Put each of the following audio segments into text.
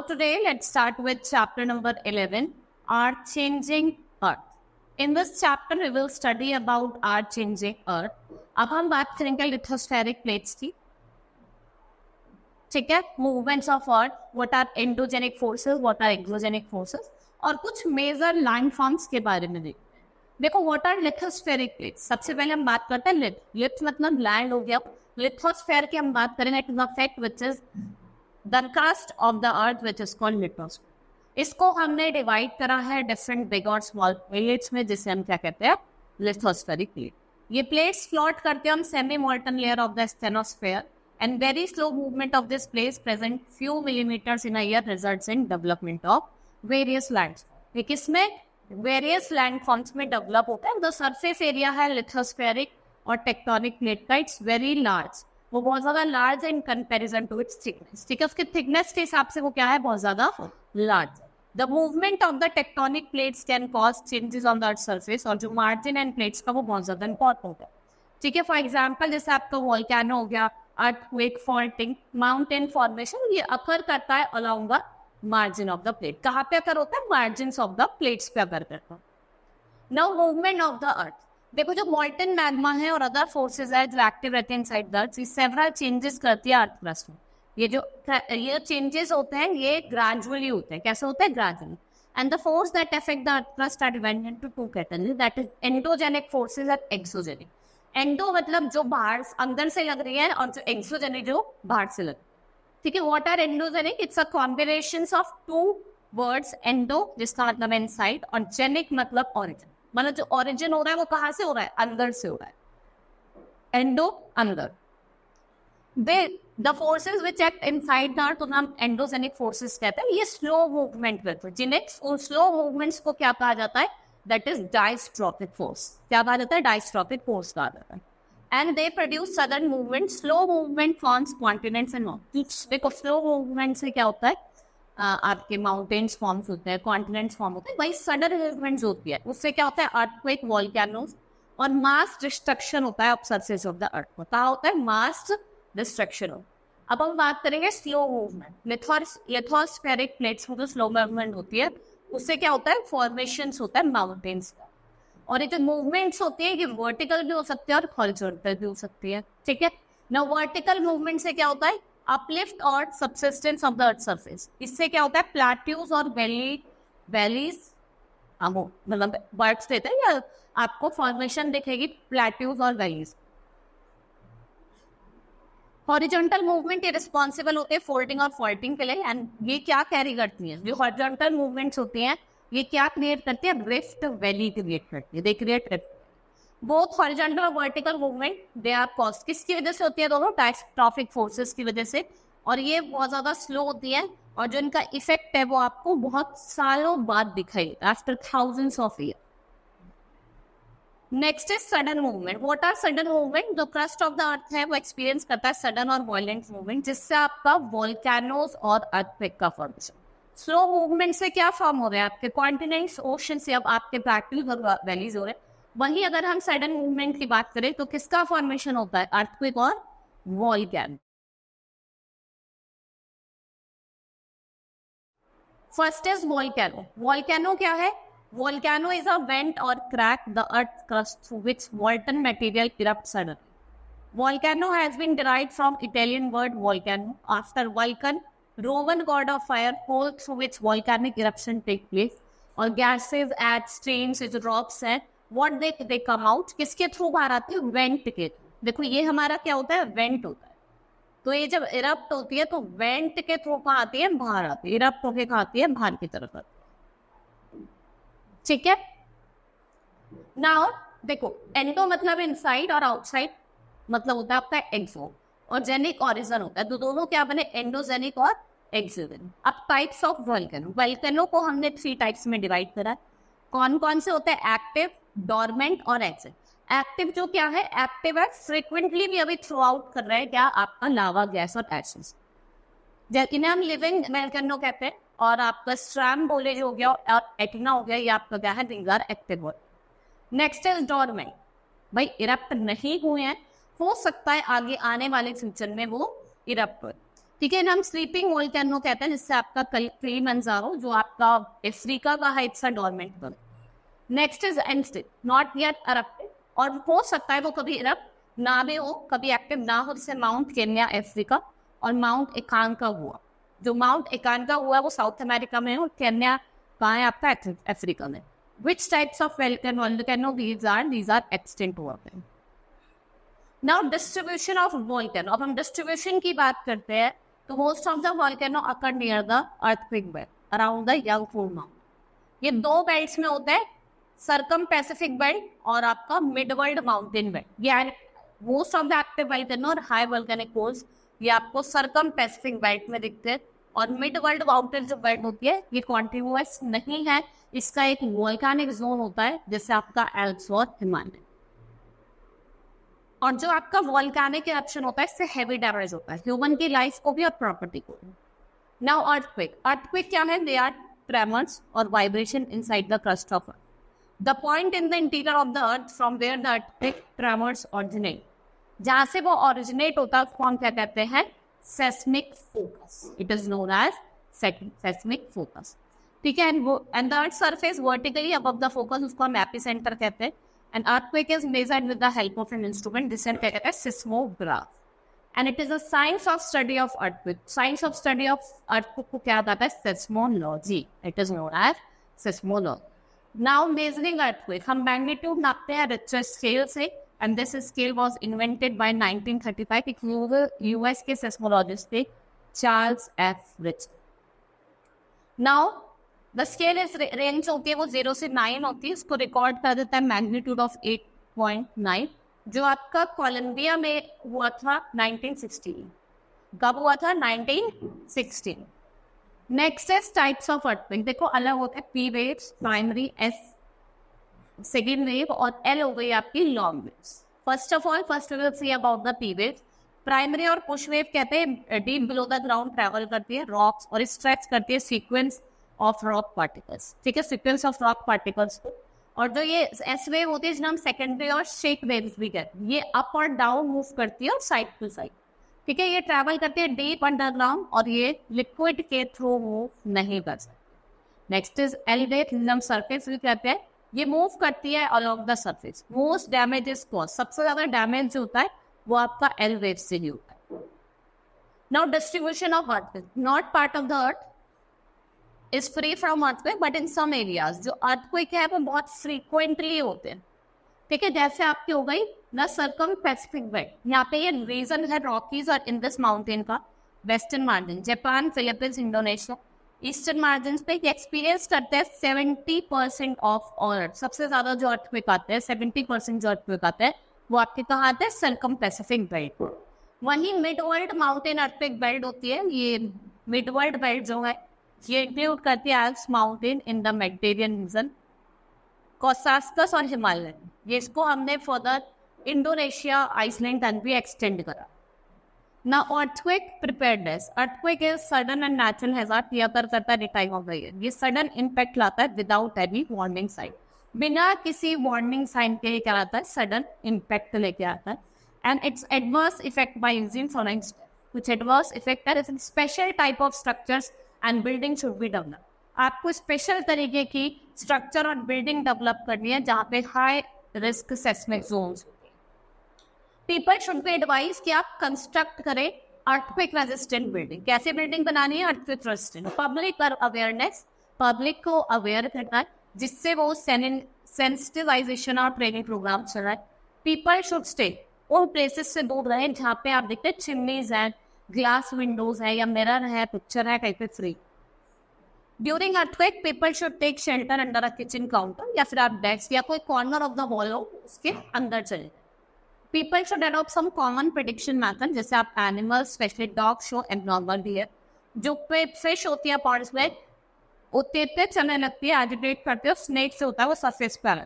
today let's start with chapter number 11, Earth Changing Earth. In this chapter we will study about Earth Changing Earth. अब हम बात करेंगे lithospheric plates की, ठीक है, movements of earth, what are endogenic forces, what are exogenic forces, और कुछ major landforms के बारे में देखो व्हाट आर लिथोस्फेरिक प्लेट्स। सबसे पहले हम बात करते हैं लिथ मतलब लैंड हो गया। लिथोस्फेयर की हम बात करें, it is the fact which is the crust of the earth which is called lithosphere. इसको हमने डिवाइड करा है डिफरेंट बिग और स्मॉल प्लेट्स में, जिसे हम क्या कहते हैं, लिथोस्फेरिक प्लेट। ये प्लेट्स फ्लोट करते हैं हम semi molten layer of the asthenosphere, and very slow movement of this place present few millimeters in a year results in development of various lands। ये किसमें, various landforms में develop होता है। the surface area है lithospheric और tectonic plate का, it's very large, वो बहुत ज्यादा large in comparison to its thickness, ठीक है, उसके थिकनेस के हिसाब से वो क्या है, बहुत ज्यादा large. The movement of the tectonic plates can cause changes on the earth surface, और जो मार्जिन एंड प्लेट्स का वो बहुत ज्यादा इंपॉर्टेंट है, ठीक है। फॉर एग्जाम्पल जैसे आपका वोल्केनो हो गया, earthquake, faulting, mountain formation, ये अकर करता है along the margin of the plate। कहाँ पे अकर होता है, margins of the plates पे अकर करता है। Now movement of the earth, देखो जो molten magma है और other forces है जो active रहते हैं inside the earth, ये several changes करती है अर्थ क्रस्ट में। ये changes होते हैं, ये gradually होते हैं। कैसे होते हैं, gradually। And the force that affect the earth crust are divided into two categories, that is endogenic forces and exogenic। Endo मतलब जो बाहर अंदर से लग रही है, और जो एक्सोजेनिक जो बाहर से लग, ठीक है। What are endogenic, it's a combinations of two words, endo जिसका मतलब इनसाइड और जेनिक मतलब ओरिजिन, मतलब जो ओरिजिन हो रहा है वो कहाँ से हो रहा है, अंदर से हो रहा है। एंडो अंदर, the forces which act inside the earth उन्हें हम एंडोजेनिक फोर्सेस कहते हैं। ये स्लो मूवमेंट करते हैं, जिन्हें स्लो मूवमेंट्स को क्या कहा जाता है, that is diastrophic force। क्या कहा जाता है, diastrophic force कहा जाता है। and they produce sudden movement, slow movement forms continents and mountains। देखो slow movement से क्या होता है, आपके mountains forms होते हैं, continents form होते हैं। वही sudden movements होती है, उससे क्या होता है, earthquake, volcanoes और mass destruction होता है surface of the earth। क्या होता है, mass destruction। अब हम बात करेंगे slow movement। लिथोस्फेरिक प्लेट्स में जो slow movement होती है उससे क्या होता है, फॉर्मेशंस होता है माउंटेन्स का। और ये जो मूवमेंट्स होती है ये वर्टिकल भी हो सकती है और हॉरिजॉन्टल भी हो सकती है, ठीक है ना। वर्टिकल मूवमेंट से क्या होता है, अपलिफ्ट और subsistence of the earth surface. इससे क्या होता है, प्लेट्यूज और वैलीज मतलब बर्ड्स देते हैं, या आपको फॉर्मेशन दिखेगी प्लेट्यूज और वैलीज। हॉरिजॉन्टल मूवमेंट ये रिस्पॉन्सिबल होते हैं फोल्डिंग और फॉल्टिंग के लिए, एंड ये क्या कैरी करती हैं, जो हॉरिजॉन्टल मूवमेंट्स होती हैं ये क्या क्रिएट करती है, रिफ्ट वैली क्रिएट करती है। They create rift. Both horizontal और vertical movement they are cause, किसकी वजह से होती है, दोनों डायस्ट्रॉफिक फोर्सेस की वजह से, और ये बहुत ज्यादा स्लो होती है, और जो इनका इफेक्ट है वो आपको बहुत सालों बाद दिखाई, after thousands of year. Next is sudden movement. What are sudden movement, जो क्रस्ट ऑफ द अर्थ है वो एक्सपीरियंस करता है सडन और वायलेंट मूवमेंट, जिससे आपका वोल्केनोज और अर्थक्वेक का फॉर्मेशन। स्लो मूवमेंट से क्या फॉर्म हो रहे हैं, आपके कॉन्टिनेंट्स, ओशन से अब आपके प्लेट्यूज और वैलीज हो रहे हैं। वहीं अगर हम सडन मूवमेंट की बात करें तो किसका फॉर्मेशन होता है, अर्थक्वेक और volcano. First is volcano. Volcano क्या है, volcano is a vent or crack the earth crust through which molten material erupts suddenly। Volcano has been derived from Italian word volcano, after Vulcan, Roman god of fire, hole through which volcanic eruption take place, और gases, ash, streams, जो rocks हैं, what they come out, किसके through बाहर आते हैं, went के। देखो ये हमारा क्या होता है, वेंट होता है। तो ये जब इरप्ट होती है तो वेंट के थ्रू कहाँ आती है, बाहर आती है, इरप्ट होके कहाँ आती है, बाहर की तरफ आती है, ठीक है। नाउ देखो एंडो मतलब इनसाइड और आउटसाइड मतलब होता है आपका एक्सो, और जेनिक ओरिजिन होता है। तो दोनों क्या बने, एंडोजेनिक और एक्सोजेनिक। अब टाइप्स ऑफ वोल्केनो, वोल्केनो को हमने 3 टाइप्स में डिवाइड करा। कौन कौन से होते हैं, एक्टिव, डोरमेंट और एक्सिव। एक्टिव जो क्या है, एक्टिव है, फ्रिक्वेंटली भी अभी थ्रू आउट कर रहे हैं क्या, आपका लावा, गैस और एशेस, इन्हें हम लिविंग वोल्केनो कहते हैं। और आपका स्ट्रैम्बोले हो गया और एटिना हो गया, ये आपका क्या है, these are active. Next is dormant, भाई इरप्ट नहीं हुए हैं, हो सकता है आगे आने वाले फ्यूचर में वो इरप्ट हो, ठीक है, हम स्लीपिंग वोल्केनो कहते हैं, जिससे आपका किलिमंजारो जो आपका अफ्रीका का है, it's a dormant world. Next is एंस्टिल, नॉट येट अरप्टेड, और हो सकता है वो कभी इरप्ट ना भी हो, कभी एक्टिव ना हो, जैसे माउंट केन्या अफ्रीका और माउंट एकांका हुआ। जो माउंट एकांका हुआ वो साउथ अमेरिका में है और केन्या कहाँ है आपका अफ्रीका में। Which types of volcano these are extinct हुआ है। नाउ डिस्ट्रीब्यूशन ऑफ वोल्केनो, अब हम डिस्ट्रीब्यूशन की बात करते हैं तो most of the volcano occur near the earthquake belt around the यांगफू माउंटेन। ये दो बेल्ट्स में होता है, सर्कम पैसिफिक बेल्ट और आपका मिड वर्ल्ड माउंटेन बेल्ट। ये most of the active volcano और हाई वोल्केनिक कोर्स ये आपको सर्कम पैसिफिक बेल्ट में दिखते हैं, और मिड वर्ल्ड माउंटेन जो बेल्ट होती है ये कॉन्टिन्यूअस नहीं है, इसका एक वोल्केनिक जोन होता है जैसे आपका एल्प्स और हिमालय। और जो आपका वोल्केनिक इरप्शन होता है इससे हेवी डैमेज होता है ह्यूमन की लाइफ को भी और प्रॉपर्टी को भी। नाउ अर्थक्वेक, अर्थक्वेक क्या है? दे आर ट्रेमर्स और vibration inside the crust of earth, the point in the interior of the earth from where the earthquake tremors originate, जहां से वो ओरिजिनेट होता है उसको हम क्या कहते हैं? Seismic focus. It is known as seismic focus. ठीक है, and the earth surface vertically above the focus, उसको हम एपिसेंटर कहते हैं। And earthquake is measured with the help of an instrument जिसे कहते हैं seismograph, and it is a science of study of earthquake. Science of study of earthquake को क्या कहता है? Seismology. It is known as seismology. Now measuring earthquake, हम magnitude नापते हैं रिचर स्केल से, and this scale was invented by 1935 एक US के सेस्मोलॉजिस्ट थे Charles F rich. Now the scale is range होती है वो 0 से 9 होती है, उसको रिकॉर्ड कर देता है मैग्नीट्यूड ऑफ 8.9, जो आपका कोलंबिया में हुआ था 1916। कब हुआ था? 1916। Next is types of earthquake. देखो अलग होते हैं, P waves, primary, S second wave, और एल हो गई आपकी long waves. First of all first we will see about the P wave. Primary और पुश वेव कहते हैं deep below the ground travel करती है रॉक्स और स्ट्रेच करती है सीक्वेंस ऑफ रॉक पार्टिकल्स। ठीक है, सीक्वेंस ऑफ रॉक पार्टिकल्स को। और जो ये एस वेव होती है जिन्हें हम सेकेंडरी और शेक वेव्स भी कहते हैं, ये अप और डाउन मूव करती है और साइड टू साइड। ठीक है, ये ट्रैवल करती है डीप अंडरग्राउंड और ये लिक्विड के थ्रू मूव नहीं कर सकती। नेक्स्ट इज एल वेव, जिन्हें हम सरफेस भी कहते हैं, ये मूव करती है along the surface. Most damage is cause, सबसे ज्यादा डैमेज जो होता है वो आपका एल वेव से ही होता है। Now distribution of earthquake, not part of the earth is free from earthquake, but in some areas जो अर्थक्वेक है वो बहुत फ्रीक्वेंटली होते हैं। ठीक है, जैसे आपकी हो गई द सर्कम पैसिफिक बेल्ट, यहाँ पे ये रीजन है रॉकीज और इंडस माउंटेन का, western margin, Japan, Philippines, Indonesia, eastern margin पे एक्सपीरियंस करते हैं 70% ऑफ अर्थ। सबसे ज्यादा जो अर्थक्वेक आते हैं 70% जो अर्थक्वेक आते हैं वो आपके कहाँ आते हैं? Circum Pacific belt. वहीं mid world mountain earthquake belt होती है, ये मिड वर्ल्ड बेल्ट जो है ये इंक्लूड करती है Alps mountain in the Mediterranean reason, Caucasus और हिमालय। ये इसको हमने फर्दर इंडोनेशिया, आइसलैंड तक भी एक्सटेंड करा। Now earthquake preparedness, earthquake is sudden and natural hazard, ये अगर करता है any time of the year, ये sudden impact लाता है without any warning sign, बिना किसी warning sign के क्या आता है? sudden impact लेके आता है। and its adverse effect by using following steps, कुछ adverse effect है, जैसे special type of structures and building should be developed, आपको special तरीके की structure और building develop करनी है जहाँ पे high risk seismic zones। People should be advise कि आप कंस्ट्रक्ट करें अर्थक्वेक रेजिस्टेंट बिल्डिंग। कैसे बिल्डिंग बनानी है? Earthquake resistant. Public awareness, public को अवेयर करना है जिससे वो सेंसिटाइजेशन और ट्रेनिंग प्रोग्राम चल रहा है। पीपल शुड स्टे उन प्लेसेस से दूर रहे जहाँ पे आप देखते हैं चिमनीज हैं, ग्लास विंडोज है या मिरर है, पिक्चर है कहीं पे free. During earthquake people should take shelter under a kitchen counter, या फिर आप डेस्क या कोई कॉर्नर ऑफ द वॉल हो उसके अंदर चले। People should adopt some common prediction method, जैसे आप animals specially dog show abnormal भी है, जो पे फिश होती है पॉन्ड्स में उतने चलने लगती है, एजिटेट करते हो, स्नेक से होता है वो सरफेस पर।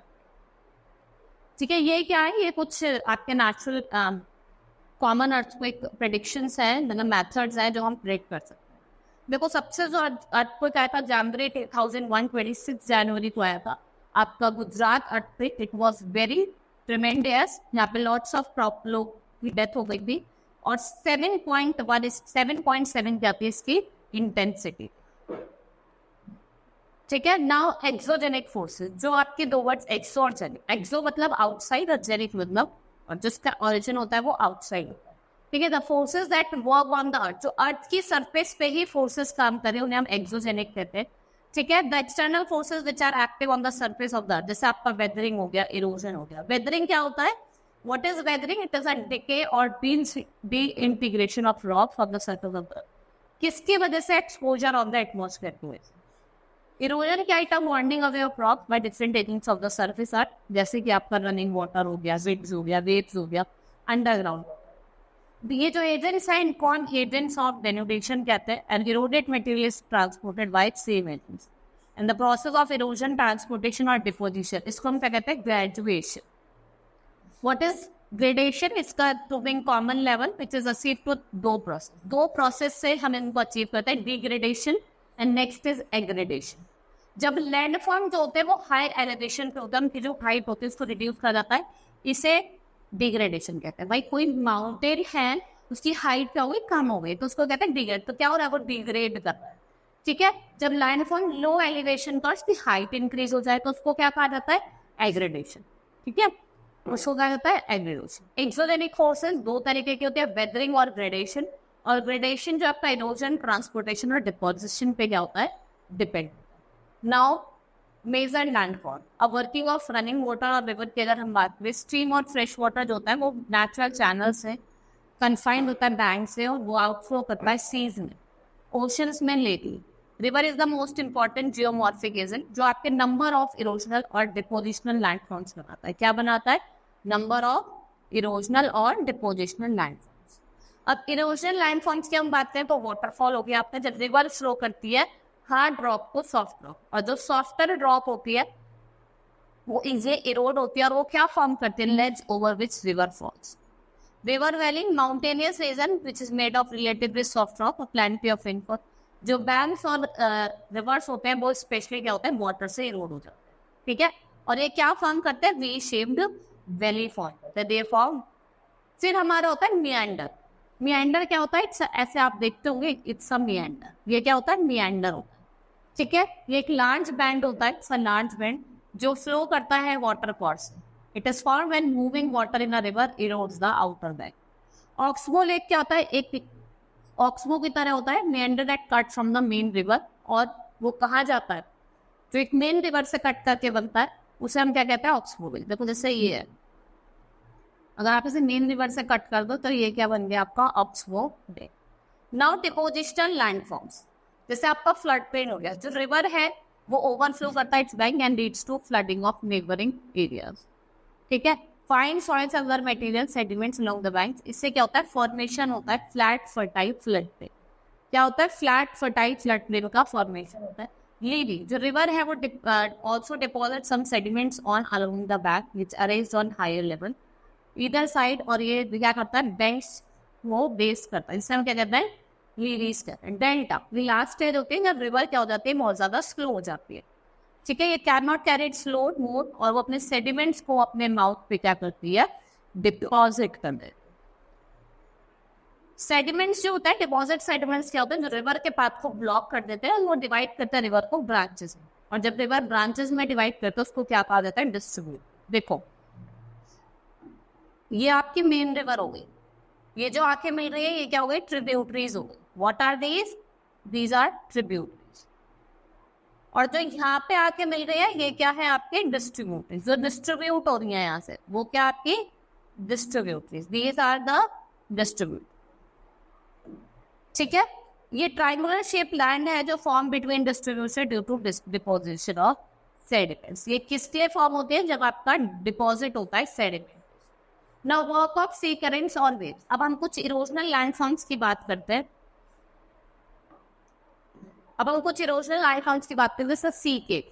ठीक है, ये क्या है? ये कुछ आपके नेचुरल कॉमन अर्थक्वेक प्रेडिक्शंस हैं, मतलब मेथड्स हैं जो हम प्रेडिक्ट कर सकते हैं। देखो सबसे जो अर्थक्वेक आया था जनवरी 2001, 26 जनवरी को आया था आपका Gujarat earthquake. It was very tremendous, यहाँ पे लॉट्स ऑफ लोग की डेथ हो गई थी और 7.7 जाती है इसकी इंटेंसिटी। ठीक है, नाउ एक्सोजेनिक फोर्सेस, जो आपके दो वर्ड्स एक्सो और जेनिक। एक्सो मतलब आउटसाइड और जेनिक मतलब, और जिसका ओरिजिन होता है वो आउटसाइड होता है। ठीक है, the forces that work on the अर्थ, जो अर्थ की सरफेस पे ही फोर्सेस काम कर रहे हैं उन्हें हम एक्सोजेनिक कहते हैं। ठीक है, the external forces which are active on the surface of the earth, जैसे आपका वेदरिंग हो गया, इरोजन हो गया। वेदरिंग क्या होता है? What is weathering? It is a decay और disintegration of rock from the surface of the earth. किसकी वजह से? Exposure on the atmosphere to it. Erosion क्या item? Warning away of rock by different agents of the surface earth, जैसे कि आपका running water हो गया, विंड्स हो गया, वेव्स हो गया, अंडरग्राउंड। ये जो एजेंट्स हैं इनको हम एजेंट्स ऑफ डेनुडेशन कहते हैं। And eroded material is transported by same agents and the process of erosion, transportation और डिपोजिशन, इसको हम क्या कहते हैं? ग्रेजुएशन। What is gradation? इसका proving common level which is achieve to two process से हम इनको अचीव करते हैं, degradation and next is aggradation. जब लैंडफॉर्म जो होते हैं वो हाई एलिवेशन पे होता है, उनकी जो हाइट होती है उसको रिड्यूस कर जाता है, इसे डिग्रेडेशन कहते हैं। भाई कोई माउंटेन है, उसकी हाइट क्या हो गई? कम हो गई, तो उसको कहते हैं डिग्रेड। तो क्या हो रहा है? वो डिग्रेड कर रहा है। ठीक है, जब लैंडफॉर्म लो एलिवेशन का उसकी हाइट इंक्रीज हो जाए तो उसको क्या कहा जाता है? एग्रेडेशन। ठीक है, उसको कहा जाता है एग्रेडेशन। एक्सोजेनिक फोर्सेस दो तरीके के होते हैं, वेदरिंग और ग्रेडेशन। और ग्रेडेशन जो आपका इरोजन, ट्रांसपोर्टेशन और डिपोजिशन पे क्या होता है? डिपेंड। नाउ मेजर लैंडफॉल, अब वर्किंग ऑफ रनिंग वाटर और रिवर की अगर हम बात करें, स्ट्रीम और फ्रेश वाटर जो होता है वो नेचुरल चैनल से कन्फाइंड होता है, बैंक से, और वो आउटफ्लो करता है सीज में, ओशंस में लेती। River is the most important geomorphic agent, जो आपके नंबर ऑफ इरोजनल और डिपोजिशनल लैंडफॉर्म्स बनाता है। क्या बनाता है? नंबर ऑफ इरोजनल और डिपोजिशनल लैंडफॉर्म्स। अब इरोजनल लैंडफॉर्म्स की हम बात करें तो वाटरफॉल हो गया आपने, जब रिवर फ्लो करती है हार्ड ड्रॉप को सॉफ्ट ड्रॉप, और जो सॉफ्टर ड्रॉप होती है वो इजी इरोड होती है, और वो क्या फॉर्म करते हैं? Leads over which river false. River valley, mountainous region which is made of relatively soft rock और प्लेंटी ऑफ रेनफॉल। जो बैंक्स और रिवर्स होते हैं वो स्पेशली क्या होते हैं? वाटर से इरोड हो जाते हैं। ठीक है, और ये क्या फॉर्म करते हैं? वी शेप्ड वैली फॉर्म करते हैं, दे फॉर्म। फिर हमारा होता है मियांडर। मियांडर क्या होता है? ऐसे आप देखते होंगे, इट्स अ मियांडर। ये क्या होता है? मियांडर होता है। ठीक है, ये एक लार्ज बैंड होता है, इट्स अ लार्ज बैंड जो फ्लो करता है वाटर कॉर्ड से। It is form when moving water in a river erodes the outer bank. Oxbow lake क्या होता है? एक ऑक्सबो की तरह होता है, meander that cut from the main river, और वो कहा जाता है जो एक मेन रिवर से कट करके बनता है उसे हम क्या कहते हैं? Oxbow lake. देखो जैसे ये है, अगर आप इसे मेन रिवर से कट कर दो तो ये क्या बन गया? आपका oxbow lake. Now depositional landforms, जैसे आपका फ्लड प्लेन हो गया, जो रिवर है वो ओवरफ्लो करता है its bank and leads to flooding of neighbouring areas. ठीक है, fine soils and other material sediments along the banks, इससे क्या होता है? फॉर्मेशन होता है फ्लैट फर्टाइल फ्लड प्लेन। क्या होता है? फ्लैट फर्टाइल फ्लड प्लेन का फॉर्मेशन होता है। लीवी, जो रिवर है वो also deposit some sediments on along the bank which arrayed on higher level इधर साइड, और ये क्या करता है? बैंक्स वो बेस करता है, इससे हम क्या कहते हैं? लीवीज कहते हैं। डेल्टा, लास्ट स्टेज होती है जब रिवर क्या हो जाती है? बहुत ज्यादा स्लो हो जाती है। ठीक है, ये can not carry its load more, और वो अपने सेडिमेंट्स को अपने माउथ पे क्या करती है? डिपॉजिट कर देती है। सेडिमेंट्स जो होता है, डिपॉजिट सेडिमेंट्स क्या होते हैं? जो रिवर के पाथ को ब्लॉक कर देते हैं, वो डिवाइड करते हैं रिवर को ब्रांचेस में, और जब रिवर ब्रांचेस में डिवाइड करते हैं उसको क्या कहा जाता है? डिस्ट्रीब्यूट। देखो ये आपकी मेन रिवर हो गई, ये जो आके मिल रही है ये क्या हो गई? ट्रिब्यूटरीज हो गई। What are these? These are tributaries. और जो यहाँ पे आके मिल रही है ये क्या है? आपके डिस्ट्रीब्यूटरीज। जो डिस्ट्रीब्यूट हो रही है यहाँ से वो क्या? आपकी distributaries. These are the distribute. ठीक है, ये ट्रायंगुलर शेप लैंड है जो form between distribution due to deposition of sediments. ये किस लिए फॉर्म होते हैं? जब आपका डिपॉजिट होता है sediment. Now work of sea currents और वेव्स। अब हम कुछ इरोजनल लैंडफॉर्म्स की बात करते हैं। अब हम कुछ इरोजनल लैंडफॉर्म्स की बात करते हैं, जैसे सी केव।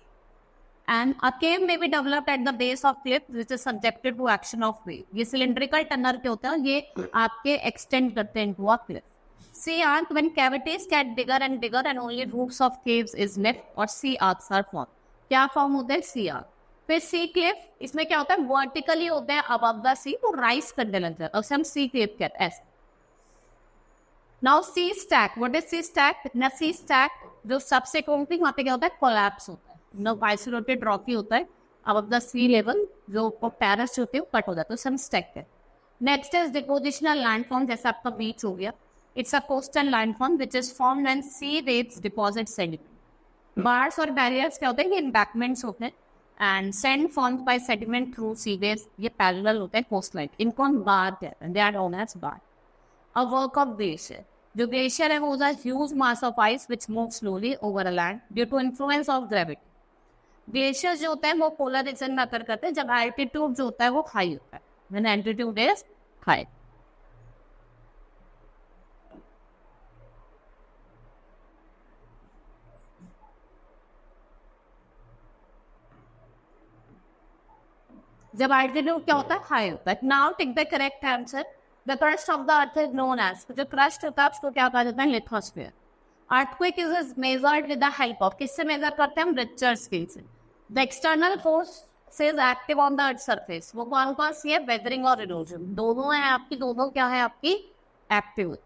एंड अ केव में be developed at the base of cliff which is subjected to action of wave. ये सिलिंड्रिकल टनल के होते हैं, ये आपके एक्सटेंड करते हैं into a cliff. Sea arc, when cavities get bigger and bigger and only roofs of caves is left, और sea arcs are formed. क्या फॉर्म होता है? sea arc। फिर sea cliff, इसमें क्या होता है? वर्टिकली होता है अबव द सी, वो राइज करने लग जाता है, उसे हम sea cliff कहते हैं। Now sea stack, what is sea stack? ना सी स्टैक जो सबसे कॉम्पिंग वहाँ पे क्या होता है, कोलैप्स होता है, ना आइसोलेटेड रॉकी होता है, अब द सी लेवल जो टेरेस होते हैं कट हो जाता है, सम स्टैक है। नेक्स्ट इज डिपोजिशनल लैंडफॉर्म, जैसे आपका बीच हो गया, it's a coastal landform which is formed when sea waves deposit sediment. Bars और बैरियर्स क्या होते हैं, ये एम्बैंकमेंट्स होते हैं, and sand formed by sediment through sea waves, ये पैरेलल होते हैं कोस्ट लाइन, इनको हम बार कहते हैं, they are known as bar. A work of glacier, जो ग्लेशियर है वो huge mass of ice which move slowly over a land due to influence of gravity. Glacier जो होता है वो पोलर रीजन में अकर करते हैं जब एल्टीट्यूड जो होता है वो हाई होता है, व्हेन एल्टीट्यूड इज हाई। जब एल्टीट्यूड क्या होता है, हाई होता है। Now take the correct answer. The crust of the earth is known as, जो क्रस्ट होता है उसको क्या कहा जाता है, lithosphere. Earthquake is measured with the help of, किससे मेजर करते हैं हम, रिचर स्केल से। The external force is active on the earth surface, वो कौन कौन सी है, वेदरिंग और इरोजन, दोनों है आपकी, दोनों क्या है आपकी, active.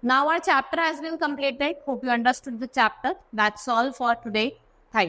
Now our chapter has been completed, hope you understood the chapter. That's all for today.